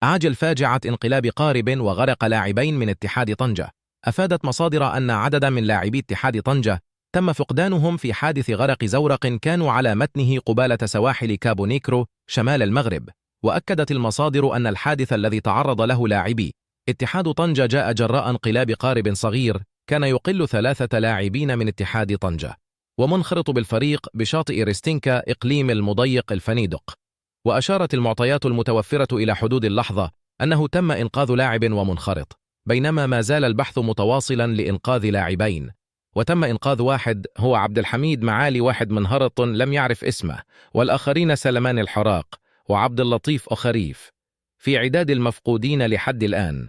عاجل فاجعة انقلاب قارب وغرق لاعبين من اتحاد طنجة. أفادت مصادر أن عددا من لاعبي اتحاد طنجة تم فقدانهم في حادث غرق زورق كانوا على متنه قبالة سواحل كابو نيكرو شمال المغرب. وأكدت المصادر أن الحادث الذي تعرض له لاعبي اتحاد طنجة جاء جراء انقلاب قارب صغير كان يقل 3 لاعبين من اتحاد طنجة ومنخرط بالفريق بشاطئ ريستينكا إقليم المضيق الفنيدق. وأشارت المعطيات المتوفرة إلى حدود اللحظة أنه تم إنقاذ لاعب ومنخرط، بينما ما زال البحث متواصلا لإنقاذ لاعبين. وتم إنقاذ واحد هو عبد الحميد معالي واحد منهرط لم يعرف اسمه، والآخرين سلمان الحراق وعبد اللطيف أخريف في عداد المفقودين لحد الآن.